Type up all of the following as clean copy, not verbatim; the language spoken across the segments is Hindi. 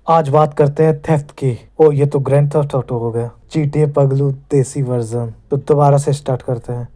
आज बात करते हैं थेफ्ट की। ओ ये तो ग्रैंड थेफ्ट ऑटो हो गया, GTA पगलू देसी वर्जन। तो दोबारा से स्टार्ट करते हैं।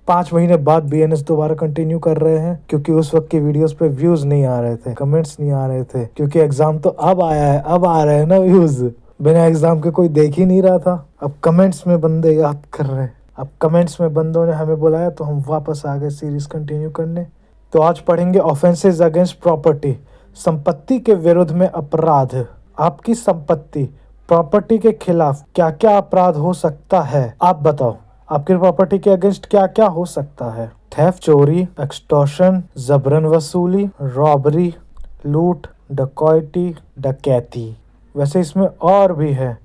5 महीने बाद BNS दोबारा कंटिन्यू कर रहे हैं क्योंकि उस वक्त की वीडियोस पे व्यूज नहीं आ रहे थे, कमेंट्स नहीं आ रहे थे, क्योंकि एग्जाम तो अब आया है, अब आ रहे हैं ना व्यूज। बिना एग्जाम के कोई देख ही नहीं रहा था। अब कमेंट्स में बंदे याद कर रहे हैं। अब कमेंट्स में बंदों ने हमें बुलाया तो हम वापस आ गए सीरीज कंटिन्यू करने। तो आज पढ़ेंगे ऑफेंसेस अगेंस्ट प्रॉपर्टी, संपत्ति के विरुद्ध में अपराध। आपकी संपत्ति प्रॉपर्टी के खिलाफ क्या क्या अपराध हो सकता है, आप बताओ। आपकी प्रॉपर्टी के अगेंस्ट क्या क्या हो सकता है? थेफ्ट चोरी, एक्सटॉर्शन जबरन वसूली, रॉबरी, लूट, डकैती डकैती। वैसे इसमें और भी है,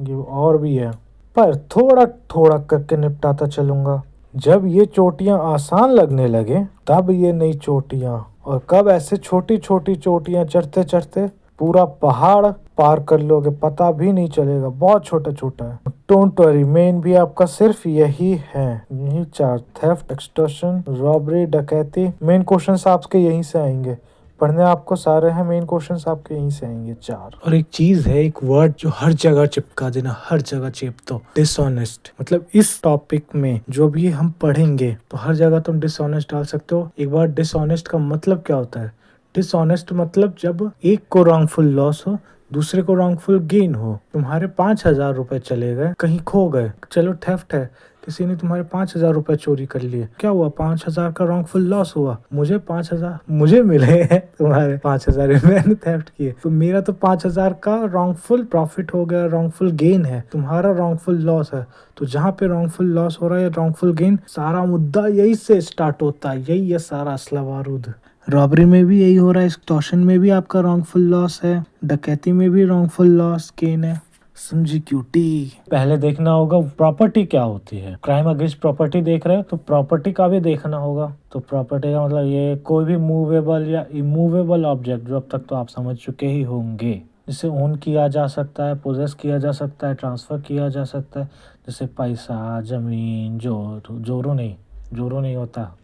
ये और भी है, पर थोड़ा थोड़ा करके निपटाता चलूंगा। जब ये चोटियां आसान लगने लगे तब ये नई चोटियां, और कब ऐसे छोटी छोटी चोटियां चढ़ते चढ़ते पूरा पहाड़ पार कर लोगे पता भी नहीं चलेगा। बहुत छोटा छोटा है। डोंट वरी, मेन भी आपका सिर्फ यही है, यही 4: थेफ्ट, एक्सटॉर्शन, रॉबरी, डकैती। मेन क्वेश्चंस आपके यहीं से आएंगे, पढ़ने आपको सारे हैं, मेन क्वेश्चंस आपके यहीं से आएंगे 4। और एक चीज है, एक वर्ड जो हर जगह चिपका देना, हर जगह चिप दो, डिसऑनेस्ट। मतलब इस टॉपिक में जो भी हम पढ़ेंगे तो हर जगह तुम डिसऑनेस्ट डाल सकते हो। एक बार डिसऑनेस्ट का मतलब क्या होता है? डिसऑनेस्ट मतलब जब एक को रॉन्गफुल लॉस हो, दूसरे को रॉन्गफुल गेन हो। तुम्हारे 5,000 रुपए चले गए, कहीं खो गए, चलो थेफ्ट है, किसी ने तुम्हारे 5,000 रुपए चोरी कर लिए, क्या हुआ? 5,000 का रॉन्गफुल लॉस हुआ। मुझे 5,000 मुझे मिले हैं, तुम्हारे 5,000 मैंने थेफ्ट किए, तो मेरा तो 5,000 का रॉन्गफुल प्रॉफिट हो गया, रॉन्गफुल गेन है, तुम्हारा रॉन्गफुल लॉस है। तो जहाँ पे रॉन्गफुल लॉस हो रहा है, रॉन्गफुल गेन, सारा मुद्दा यही से स्टार्ट होता है, यही है सारा असला बारूद। रॉबरी में भी यही हो रहा है, एक्सटॉर्शन में भी आपका रॉन्गफुल लॉस है, डकैती में भी रॉन्गफुल लॉस गेन है। समझी क्यूटी। पहले देखना होगा प्रॉपर्टी क्या होती है। क्राइम अगेंस्ट प्रॉपर्टी देख रहे हो तो प्रॉपर्टी का भी देखना होगा। तो प्रॉपर्टी का मतलब ये कोई भी मूवेबल या इमूवेबल ऑब्जेक्ट, जो अब तक तो आप समझ चुके ही होंगे, जिसे ओन किया जा सकता है, पोजेस किया जा सकता है, ट्रांसफर किया जा सकता है, जैसे पैसा, जमीन, जोरू नहीं होता,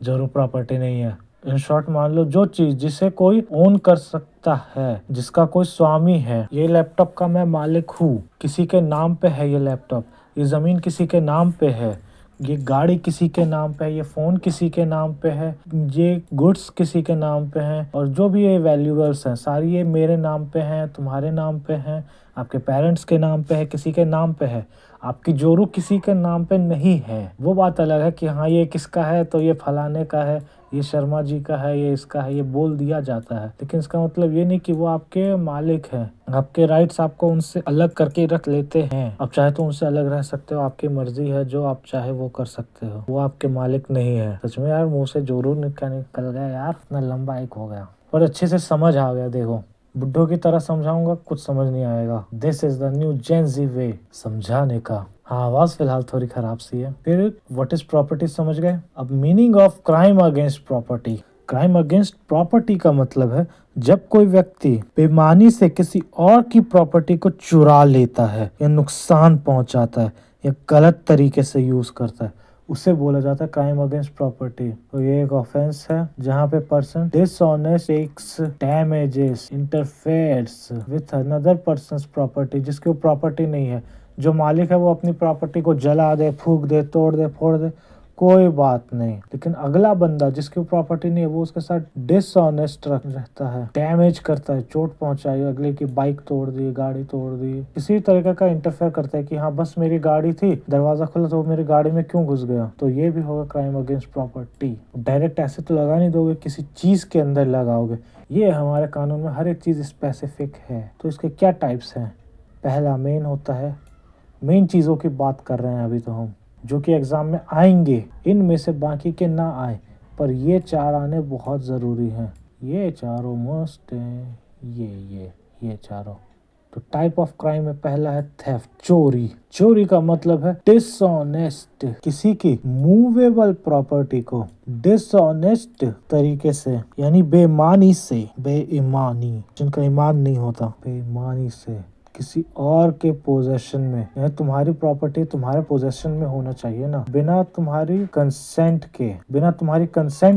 जोरू प्रॉपर्टी नहीं है। इन शॉर्ट मान लो जो चीज जिसे कोई ओन कर सकता है, जिसका कोई स्वामी है। ये लैपटॉप का मैं मालिक हूँ, किसी के नाम पे है ये लैपटॉप, ये जमीन किसी के नाम पे है, ये गाड़ी किसी के नाम पे है, ये फोन किसी के नाम पे है, ये गुड्स किसी के नाम पे हैं, और जो भी ये वैल्यूएबल्स हैं सारी ये मेरे नाम पे हैं, तुम्हारे नाम पे हैं, आपके पेरेंट्स के नाम पे है, किसी के नाम पे है। आपकी जोरू किसी के नाम पे नहीं है। वो बात अलग है कि हाँ ये किसका है, तो ये फलाने का है, ये शर्मा जी का है, ये इसका है, ये बोल दिया जाता है, लेकिन इसका मतलब ये नहीं कि वो आपके मालिक हैं। आपके राइट्स आपको उनसे अलग करके रख लेते हैं। आप चाहे तो उनसे अलग रह सकते हो, आपकी मर्जी है, जो आप चाहे वो कर सकते हो, वो आपके मालिक नहीं है। सच में यार मुंह से जोरू निकल गया यार, इतना लंबा एक हो गया, पर अच्छे से समझ आ गया। देखो बुड्ढों की तरह समझाऊंगा, कुछ समझ नहीं आएगा। This is the new Gen Z way समझाने का। हाँ, आवाज फिलहाल थोड़ी खराब सी है। फिर व्हाट इज प्रॉपर्टी समझ गए। अब meaning of crime against property. Crime against property का मतलब है जब कोई व्यक्ति बेईमानी से किसी और की प्रॉपर्टी को चुरा लेता है, या नुकसान पहुंचाता है, या गलत तरीके से यूज करता है, उसे बोला जाता है क्राइम अगेंस्ट प्रॉपर्टी। तो ये एक ऑफेंस है जहाँ पे person dishonest takes damages interferes with another person's property, जिसकी वो प्रॉपर्टी नहीं है। जो मालिक है वो अपनी प्रॉपर्टी को जला दे, फूंक दे, तोड़ दे, फोड़ दे, कोई बात नहीं, लेकिन अगला बंदा जिसकी प्रॉपर्टी नहीं है वो उसके साथ डिसऑनेस्ट रहता है, डैमेज करता है, चोट पहुंचाई, अगले की बाइक तोड़ दी, गाड़ी तोड़ दी, किसी तरीके का इंटरफेयर करता है कि हाँ बस मेरी गाड़ी थी, दरवाजा खुला तो मेरी गाड़ी में क्यों घुस गया, तो ये भी होगा क्राइम अगेंस्ट प्रॉपर्टी। डायरेक्ट ऐसे तो लगा नहीं दोगे, किसी चीज के अंदर लगाओगे। ये हमारे कानून में हर एक चीज स्पेसिफिक है। तो इसके क्या टाइप्स हैं? पहला मेन होता है, मेन चीजों की बात कर रहे हैं अभी तो हम, जो कि एग्जाम में आएंगे। इनमें से बाकी के ना आए, पर ये 4 आने बहुत ज़रूरी हैं। ये चारों मस्ट हैं, ये चारों। तो टाइप ऑफ क्राइम में पहला है थेफ्ट, चोरी। चोरी का मतलब है डिसऑनेस्ट, किसी की मूवेबल प्रॉपर्टी को डिसऑनेस्ट तरीके से, यानी बेईमानी से, बेईमानी, जिनका ईमान नहीं होता, बेईमानी से किसी और के पोजेशन में, यानी तुम्हारी प्रॉपर्टी तुम्हारे पोजेशन में होना चाहिए ना, बिना तुम्हारी कंसेंट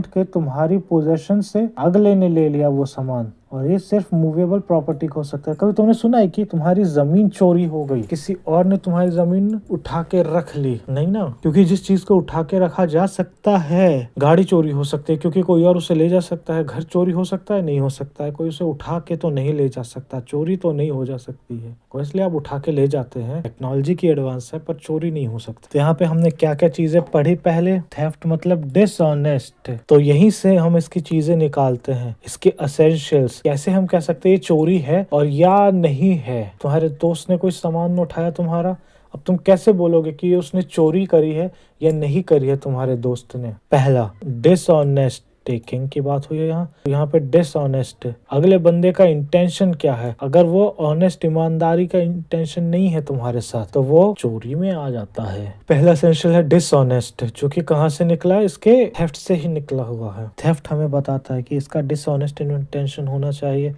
के, तुम्हारी पोजेशन से अगले ने ले लिया वो सामान और ये सिर्फ मूवेबल प्रॉपर्टी हो सकता है। कभी तुमने सुना है कि तुम्हारी जमीन चोरी हो गई, किसी और ने तुम्हारी जमीन उठा के रख ली? नहीं ना, क्योंकि जिस चीज को उठा के रखा जा सकता है, गाड़ी चोरी हो सकती है क्योंकि कोई और उसे ले जा सकता है, घर चोरी हो सकता है, नहीं हो सकता है, कोई उसे उठा के तो नहीं ले जा सकता, चोरी तो नहीं हो जा सकती है, इसलिए आप उठा के ले जाते हैं। टेक्नोलॉजी की एडवांस है पर चोरी नहीं हो सकती। तो यहाँ पे हमने क्या क्या चीजें पढ़ी पहले? थेफ्ट मतलब डिसऑनेस्ट, तो यहीं से हम इसकी चीजें निकालते हैं, इसके एसेंशियल्स। कैसे हम कह सकते हैं ये चोरी है और या नहीं है? तुम्हारे दोस्त ने कोई सामान उठाया तुम्हारा, अब तुम कैसे बोलोगे कि उसने चोरी करी है या नहीं करी है तुम्हारे दोस्त ने? पहला डिसऑनेस्ट टेकिंग की बात हुई है यहाँ पे डिसऑनेस्ट, अगले बंदे का इंटेंशन क्या है? अगर वो ऑनेस्ट ईमानदारी का इंटेंशन नहीं है तुम्हारे साथ तो वो चोरी में आ जाता है। पहला एसेंशियल है डिसऑनेस्ट, जो कि कहाँ से निकला है? इसके थेफ्ट से ही निकला हुआ है। थेफ्ट हमें बताता है कि इसका डिसऑनेस्ट इंटेंशन होना चाहिए।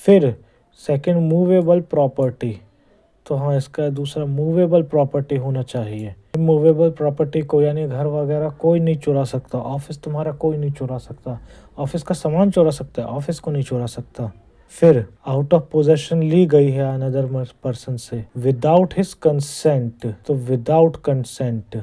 फिर सेकंड मूवेबल प्रॉपर्टी, तो हाँ इसका दूसरा मूवेबल प्रॉपर्टी होना चाहिए। मूवेबल प्रॉपर्टी को यानी घर वगैरह कोई नहीं चुरा सकता, ऑफिस तुम्हारा कोई नहीं चुरा सकता, ऑफिस का सामान चुरा सकता है, ऑफिस को नहीं चुरा सकता। फिर आउट ऑफ पोजेशन ली गई है अनदर पर्सन से विदाउट हिज कंसेंट, तो विदाउट कंसेंट,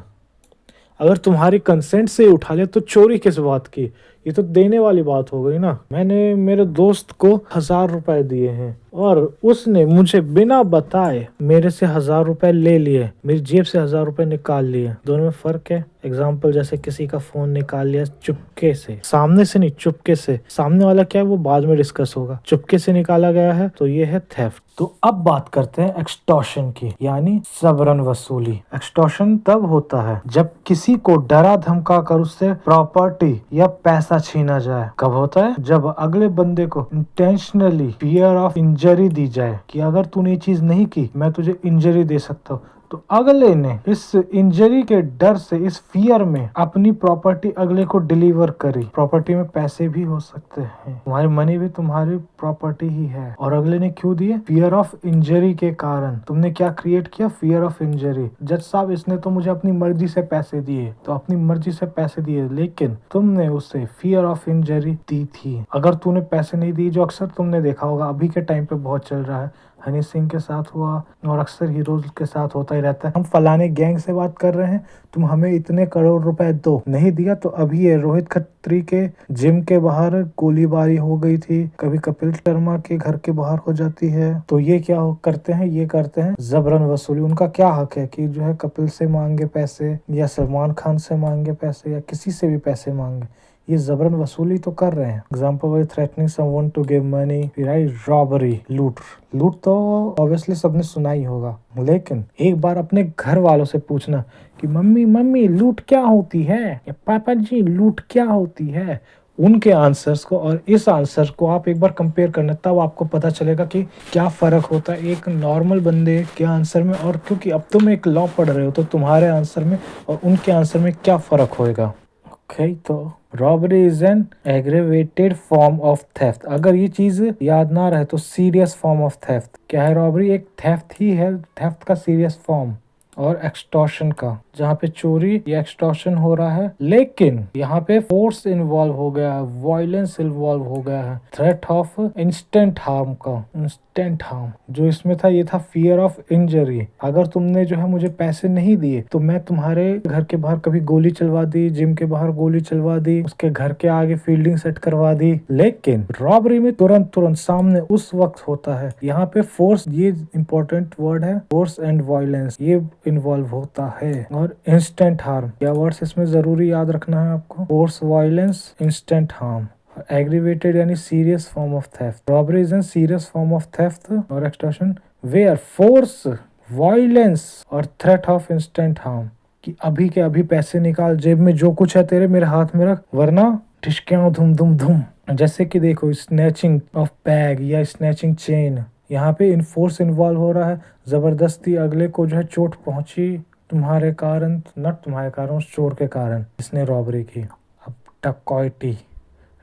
अगर तुम्हारी कंसेंट से उठा ले तो चोरी किस बात की? ये तो देने वाली बात हो गई ना। मैंने मेरे दोस्त को 1000 रुपए दिए हैं और उसने मुझे बिना बताए मेरे से 1000 रुपए ले लिए, मेरी जेब से 1000 रुपए निकाल लिए। दोनों में फर्क है। एग्जाम्पल जैसे किसी का फोन निकाल लिया चुपके से, सामने से नहीं चुपके से, सामने वाला क्या है वो बाद में डिस्कस होगा, चुपके से निकाला गया है तो ये है थेफ्ट। तो अब बात करते हैं एक्सटॉर्शन की, यानी जबरन वसूली। एक्सटॉर्शन तब होता है जब किसी को डरा धमका कर उससे प्रॉपर्टी या पैसा छीना जाए। कब होता है? जब अगले बंदे को इंटेंशनली फियर ऑफ इंजरी दी जाए कि अगर तूने ये चीज नहीं की मैं तुझे इंजरी दे सकता हूँ, तो अगले ने इस इंजरी के डर से, इस फियर में अपनी प्रॉपर्टी अगले को डिलीवर करी। प्रॉपर्टी में पैसे भी हो सकते हैं, तुम्हारी मनी भी तुम्हारी प्रॉपर्टी ही है, और अगले ने क्यों दिए? फियर ऑफ इंजरी के कारण। तुमने क्या क्रिएट किया? Fear of injury. जज साहब इसने तो मुझे अपनी मर्जी से पैसे दिए, तो अपनी मर्जी से पैसे दिए, लेकिन तुमने उसे फियर ऑफ इंजरी दी थी। अगर तूने पैसे नहीं दिए, जो अक्सर तुमने देखा होगा अभी के टाइम पे बहुत चल रहा है, हनी सिंह के साथ हुआ और अक्सर हीरोज के साथ होता ही रहता है, हम फलाने गैंग से बात कर रहे हैं, तुम हमें इतने करोड़ रुपए दो, नहीं दिया तो अभी ये रोहित खत्री के जिम के बाहर गोलीबारी हो गई थी, कभी कपिल शर्मा के घर के बाहर हो जाती है, तो ये क्या करते हैं? ये करते हैं जबरन वसूली। उनका क्या हक है कि जो है कपिल से मांगे पैसे या सलमान खान से मांगे पैसे या किसी से भी पैसे मांगे? ये जबरन वसूली तो कर रहे हैं। Example wise threatening someone to give money, right, robbery, लूट। लूट तो ऑब्वियसली सबने सुना ही होगा, लेकिन एक बार अपने घर वालों से पूछना कि मम्मी मम्मी लूट क्या होती है, या पापा जी लूट क्या होती है, उनके आंसर्स को और इस आंसर को आप एक बार कंपेयर करना, तब आपको पता चलेगा कि क्या फ़र्क होता है एक नॉर्मल बंदे के आंसर में, और क्योंकि अब तुम एक लॉ पढ़ रहे हो तो तुम्हारे आंसर में और उनके आंसर में क्या फ़र्क होएगा। ओके, तो robbery is N aggravated form of theft. अगर ये चीज याद ना रहे तो सीरियस फॉर्म ऑफ थेफ्ट क्या है? रॉबरी एक थेफ्ट ही है, थेफ्ट का सीरियस फॉर्म। और एक्सटॉर्शन का, जहाँ पे चोरी या एक्सटॉर्शन हो रहा है लेकिन यहाँ पे फोर्स इन्वॉल्व हो गया है, वायलेंस इन्वॉल्व हो गया है, थ्रेट ऑफ इंस्टेंट हार्म का, इंस्टेंट हार्म जो इसमें था ये था फियर ऑफ इंजरी। अगर तुमने जो है मुझे पैसे नहीं दिए तो मैं तुम्हारे घर के बाहर कभी गोली चलवा दी, जिम के बाहर गोली चलवा दी, उसके घर के आगे फील्डिंग सेट करवा दी। लेकिन रॉबरी में तुरंत सामने उस वक्त होता है। यहाँ पे फोर्स, ये इंपॉर्टेंट वर्ड है, फोर्स एंड वायलेंस, ये इन्वॉल्व होता है। और इंस्टेंट हार्म, क्या वर्ड्स इसमें जरूरी याद रखना है आपको? Force, violence, instant harm. Aggravated यानी serious form of theft. Robbery is an serious form of theft और एक्सटॉर्शन वेयर फोर्स, वायलेंस और थ्रेट ऑफ इंस्टेंट हार्म, कि अभी के अभी पैसे निकाल, जेब में जो कुछ है तेरे मेरे हाथ में रख, वरना ठिशक्यां धुम धुम धुम। जैसे कि देखो स्नैचिंग ऑफ बैग या स्नैचिंग चेन, यहाँ पे इनफोर्स इन्वॉल्व हो रहा है, जबरदस्ती अगले को जो है चोट पहुंची तुम्हारे कारण, नट तुम्हारे कारण, उस चोर के कारण इसने रॉबरी की। अब डकैती,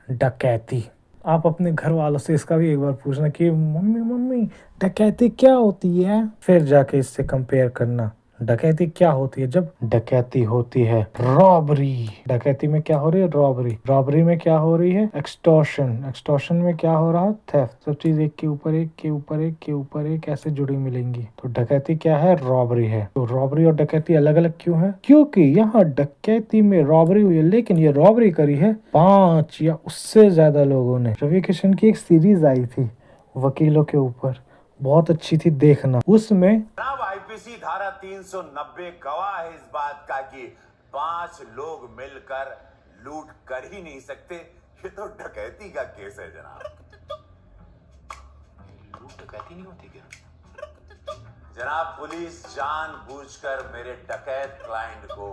डकैती, आप अपने घर वालों से इसका भी एक बार पूछना कि मम्मी मम्मी डकैती क्या होती है, फिर जाके इससे कंपेयर करना। डकैती क्या होती है? जब डकैती होती है रॉबरी। डकैती में क्या हो रही है? रॉबरी। रॉबरी में क्या हो रही है? एक्सटॉर्शन। एक्सटॉर्शन में क्या हो रहा है? थेफ्ट। सब चीज एक के ऊपर एक के ऊपर एक के ऊपर एक ऐसे जुड़ी मिलेंगी। तो डकैती क्या है? रॉबरी है। तो रॉबरी और डकैती अलग अलग क्यों है? क्योंकि यहाँ डकैती में रॉबरी हुई है, लेकिन ये रॉबरी करी है 5 या उससे ज्यादा लोगों ने। रवि किशन की एक सीरीज आई थी वकीलों के ऊपर, बहुत अच्छी थी, देखना। उसमें आईपीसी धारा 390 गवाह है इस बात का कि 5 लोग मिलकर लूट कर ही नहीं सकते। ये तो डकैती का केस है जनाब। लूट डकैती नहीं होती क्या जनाब? पुलिस जानबूझकर मेरे डकैत क्लाइंट को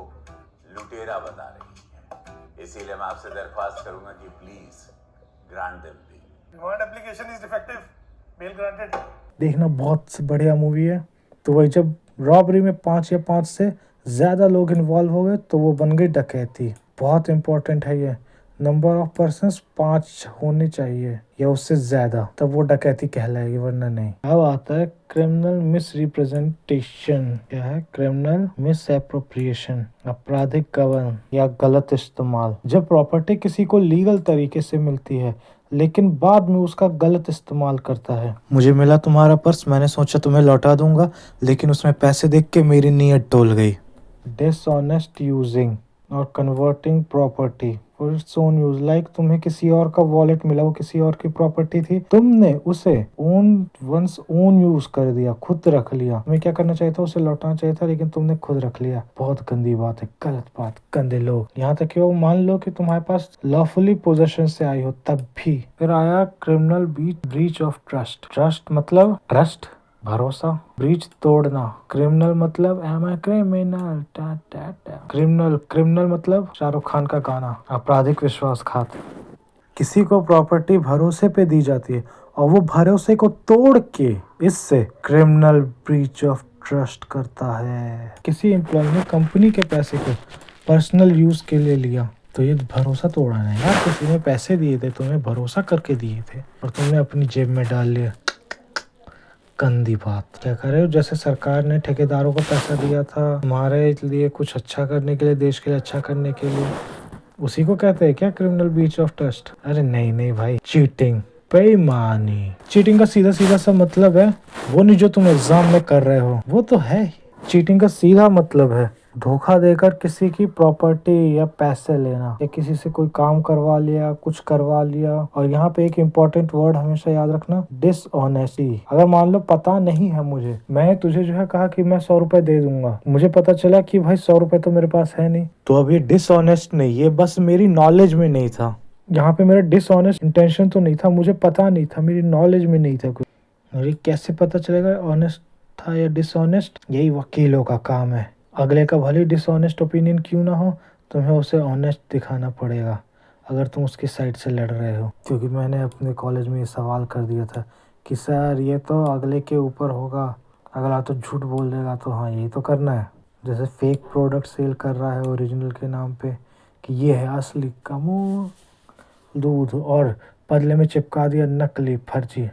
लुटेरा बता रही है, इसीलिए मैं आपसे दरख्वास्त करूंगा कि please grant them the. Warrant application is defective, bell granted. देखना, बहुत बढ़िया मूवी है। तो वही जब रॉबरी में 5 या 5 से ज्यादा लोग इन्वॉल्व हो गए तो वो बन गई डकैती। बहुत इंपॉर्टेंट है ये। नंबर ऑफ पर्सन्स 5 होने चाहिए या उससे ज्यादा, तब वो डकैती कहलाएगी, वरना नहीं। अब आता है क्रिमिनल मिस रिप्रेजेंटेशन। क्या है? क्रिमिनल मिस एप्रोप्रिएशन, आपराधिक गबन या गलत इस्तेमाल। जब प्रॉपर्टी किसी को लीगल तरीके से मिलती है लेकिन बाद में उसका गलत इस्तेमाल करता है। मुझे मिला तुम्हारा पर्स, मैंने सोचा तुम्हें लौटा दूंगा, लेकिन उसमें पैसे देख के मेरी नीयत डोल गई। डिसऑनेस्ट यूजिंग और converting property for its own use. Like तुम्हें किसी और का वॉलेट मिला, वो किसी और की प्रॉपर्टी थी, तुमने उसे ओन यूज कर दिया, खुद रख लिया। तुम्हें क्या करना चाहिए था? उसे लौटाना चाहिए था, लेकिन तुमने खुद रख लिया। बहुत गंदी बात है, गलत बात, गंदे लोग। यहाँ तक कि वो मान लो कि तुम्हारे पास लॉफुली पोजेशन से आई हो, तब भी। फिर आया criminal breach of trust. Trust मतलब ट्रस्ट, भरोसा। ब्रीच तोड़ना। क्रिमिनल मतलब एम आई क्रिमिनल, क्रिमिनल मतलब शाहरुख खान का गाना। आपराधिक विश्वासघात। किसी को प्रॉपर्टी भरोसे पे दी जाती है और वो भरोसे को तोड़ के इससे क्रिमिनल ब्रीच ऑफ ट्रस्ट करता है। किसी एम्प्लॉय ने कंपनी के पैसे को पर्सनल यूज के लिए लिया तो ये भरोसा तोड़ा है यार। किसी ने पैसे दिए थे, तुम्हें भरोसा करके दिए थे और तुमने अपनी जेब में डाल लिया। गंदी बात। क्या करे? जैसे सरकार ने ठेकेदारों को पैसा दिया था हमारे लिए कुछ अच्छा करने के लिए, देश के लिए अच्छा करने के लिए, उसी को कहते हैं क्या क्रिमिनल ब्रीच ऑफ ट्रस्ट? अरे नहीं नहीं भाई, चीटिंग, बेईमानी। चीटिंग का सीधा सीधा सा मतलब है वो नहीं जो तुम एग्जाम में कर रहे हो, वो तो है। चीटिंग का सीधा मतलब है धोखा देकर किसी की प्रॉपर्टी या पैसे लेना, या किसी से कोई काम करवा लिया, कुछ करवा लिया। और यहाँ पे एक इम्पोर्टेंट वर्ड हमेशा याद रखना, डिसऑनेस्टी। अगर मान लो पता नहीं है मुझे, मैं तुझे जो है कहा कि मैं 100 रुपए दे दूंगा, मुझे पता चला कि भाई 100 रुपए तो मेरे पास है नहीं, तो अब ये डिसऑनेस्ट नहीं, ये बस मेरी नॉलेज में नहीं था। यहाँ पे मेरा डिसऑनेस्ट इंटेंशन तो नहीं था, मुझे पता नहीं था, मेरी नॉलेज में नहीं था कुछ। मुझे कैसे पता चलेगा ऑनेस्ट था या डिसऑनेस्ट? यही वकीलों का काम है। अगले का भले डिसऑनेस्ट ओपिनियन क्यों ना हो, तुम्हें उसे ऑनेस्ट दिखाना पड़ेगा अगर तुम उसकी साइड से लड़ रहे हो। क्योंकि मैंने अपने कॉलेज में ये सवाल कर दिया था कि सर ये तो अगले के ऊपर होगा, अगला तो झूठ बोल देगा, तो हाँ यही तो करना है। जैसे फेक प्रोडक्ट सेल कर रहा है ओरिजिनल के नाम पे कि ये है असली का मुँह दूध, और बदले में चिपका दिया नकली, फर्जी।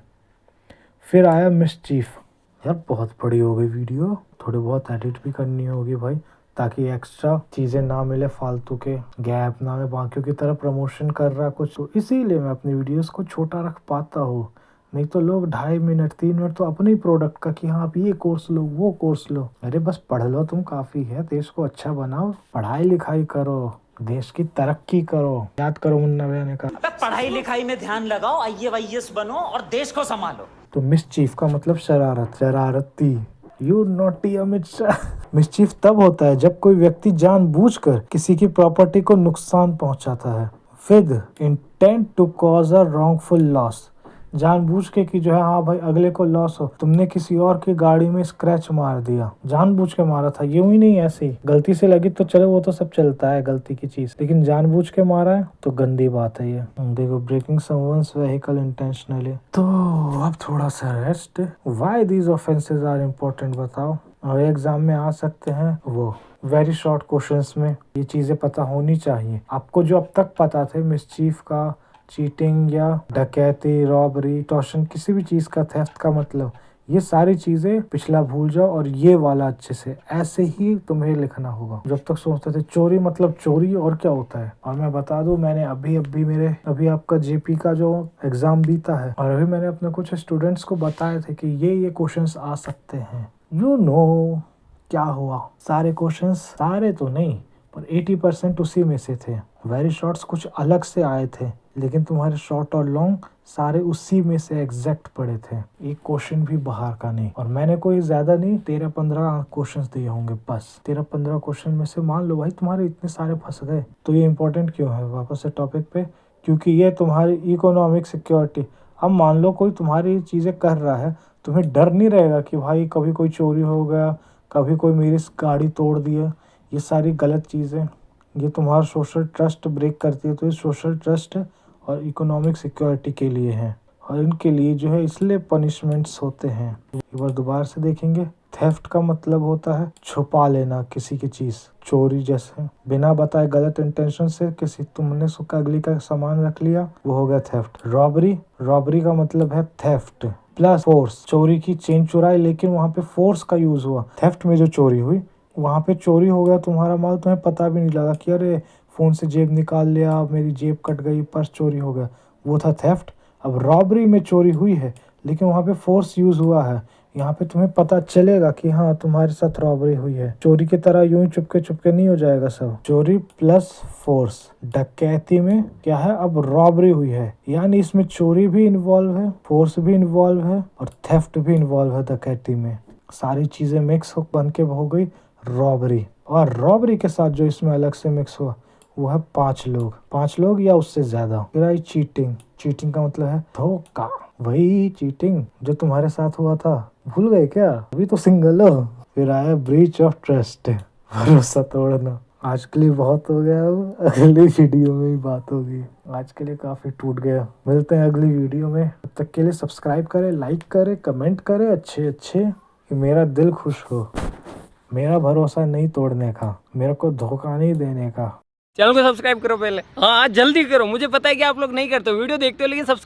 फिर आया मिसचीफ। यार बहुत बड़ी हो गई वीडियो, थोड़ी बहुत एडिट भी करनी होगी भाई, ताकि एक्स्ट्रा चीज़ें ना मिले, फालतू के गैप ना मिले। बाकियों की तरह प्रमोशन कर रहा कुछ, तो इसीलिए मैं अपनी वीडियोस को छोटा रख पाता हूँ। नहीं तो लोग 2.5 मिनट 3 मिनट तो अपने ही प्रोडक्ट का कि हाँ आप ये कोर्स लो, वो कोर्स लो। अरे बस पढ़ लो तुम, काफ़ी है। देश को अच्छा बनाओ, पढ़ाई लिखाई करो, देश की तरक्की करो। याद करो मुन्ना भैया ने कहा, पढ़ाई लिखाई में ध्यान लगाओ, IAS बनो और देश को संभालो। तो मिसचीफ का मतलब शरारत, शरारती। You naughty Amit Shah. Mischief तब होता है जब कोई व्यक्ति जानबूझकर किसी की प्रॉपर्टी को नुकसान पहुंचाता है। With intent to cause a wrongful loss. जानबूझ के कि जो है हाँ भाई अगले को लॉस हो। तुमने किसी और की गाड़ी में स्क्रैच मार दिया, जानबूझ के मारा था, यूं ही नहीं ऐसे ही गलती से लगी तो चलो वो तो सब चलता है गलती की चीज, लेकिन जानबूझ के मारा है तो गंदी बात है ये। देखो, ब्रेकिंग समवन्स व्हीकल इंटेंशनली। तो अब थोड़ा सा rest. Why these offences are important बताओ, और एग्जाम में आ सकते हैं वो वेरी शॉर्ट क्वेश्चंस में। ये चीजें पता होनी चाहिए आपको जो अब तक पता थे, मिसचीफ का, चीटिंग या डकैती, रॉबरी, टॉर्शन, किसी भी चीज का, थेफ्ट का मतलब ये सारी चीजें पिछला भूल जाओ और ये वाला अच्छे से ऐसे ही तुम्हें लिखना होगा। जब तक सोचते थे चोरी मतलब चोरी और क्या होता है। और मैं बता दूं, मैंने अभी आपका जेपी का जो एग्जाम बीता है और अभी मैंने अपने कुछ स्टूडेंट्स को बताए थे कि ये क्वेश्चंस आ सकते हैं। क्या हुआ, सारे क्वेश्चंस, सारे तो नहीं पर 80% उसी में से थे। वेरी शॉर्ट्स कुछ अलग से आए थे, लेकिन तुम्हारे शॉर्ट और लॉन्ग सारे उसी में से एग्जैक्ट पड़े थे। एक क्वेश्चन भी बाहर का नहीं। और मैंने कोई ज्यादा नहीं 13-15 क्वेश्चंस दिए होंगे बस। 13-15 क्वेश्चन में से मान लो भाई तुम्हारे इतने सारे फंस गए। तो ये इंपॉर्टेंट क्यों है, वापस से टॉपिक पे, क्योंकि ये तुम्हारी इकोनॉमिक सिक्योरिटी। अब मान लो कोई तुम्हारी चीजें कर रहा है, तुम्हें डर नहीं रहेगा कि भाई कभी कोई चोरी हो गया, कभी कोई मेरी गाड़ी तोड़ दिया। ये सारी गलत चीज़ें, ये तुम्हारा सोशल ट्रस्ट ब्रेक करती है। तो ये सोशल ट्रस्ट और इकोनॉमिक सिक्योरिटी के लिए है और इनके लिए जो है इसलिए पनिशमेंट्स होते हैं। एक बार दोबारा से देखेंगे। थेफ्ट का मतलब होता है छुपा लेना किसी की चीज। चोरी जैसे बिना बताए गलत इंटेंशन से किसी तुमने अगली का सामान रख लिया, वो हो गया थेफ्ट। रॉबरी का मतलब है थेफ्ट प्लस फोर्स। चोरी की चेन चुराई लेकिन वहां पे फोर्स का यूज हुआ। थेफ्ट में जो चोरी हुई वहां पे चोरी हो गया तुम्हारा माल, तुम्हें पता भी नहीं लगा कि अरे फोन से जेब निकाल लिया, मेरी जेब कट गई, पर्स चोरी हो गया, वो था थेफ्ट। अब रॉबरी में चोरी हुई है लेकिन वहां पे फोर्स यूज हुआ है। यहाँ पे तुम्हें पता चलेगा कि हाँ तुम्हारे साथ रॉबरी हुई है। चोरी की तरह यूं ही चुपके नहीं हो जाएगा सब। चोरी प्लस फोर्स। डकैती में क्या है, अब रॉबरी हुई है, यानी इसमें चोरी भी इन्वॉल्व है, फोर्स भी इन्वॉल्व है और थेफ्ट भी इन्वॉल्व है डकैती में। सारी चीजें मिक्स बन के हो गई रॉबरी। और रॉबरी के साथ जो इसमें अलग से मिक्स हुआ वो है 5 लोग या उससे ज्यादा। फिर आई चीटिंग का मतलब है धोखा। वही चीटिंग जो तुम्हारे साथ हुआ था, भूल गए क्या, अभी तो सिंगल हो। फिर आया ब्रीच ऑफ ट्रस्ट, भरोसा तोड़ना। आज के लिए बहुत हो गया, अगली वीडियो में ही बात होगी। आज के लिए काफी टूट गया। मिलते हैं अगली वीडियो में, तब तक के लिए सब्सक्राइब करें, लाइक करें, कमेंट करें अच्छे कि मेरा दिल खुश हो। मेरा भरोसा नहीं तोड़ने का, मेरे को धोखा नहीं देने का। चैनल को सब्सक्राइब करो पहले। हाँ जल्दी करो, मुझे पता है कि आप लोग नहीं करते, वीडियो देखते हो लेकिन सब्सक्राइब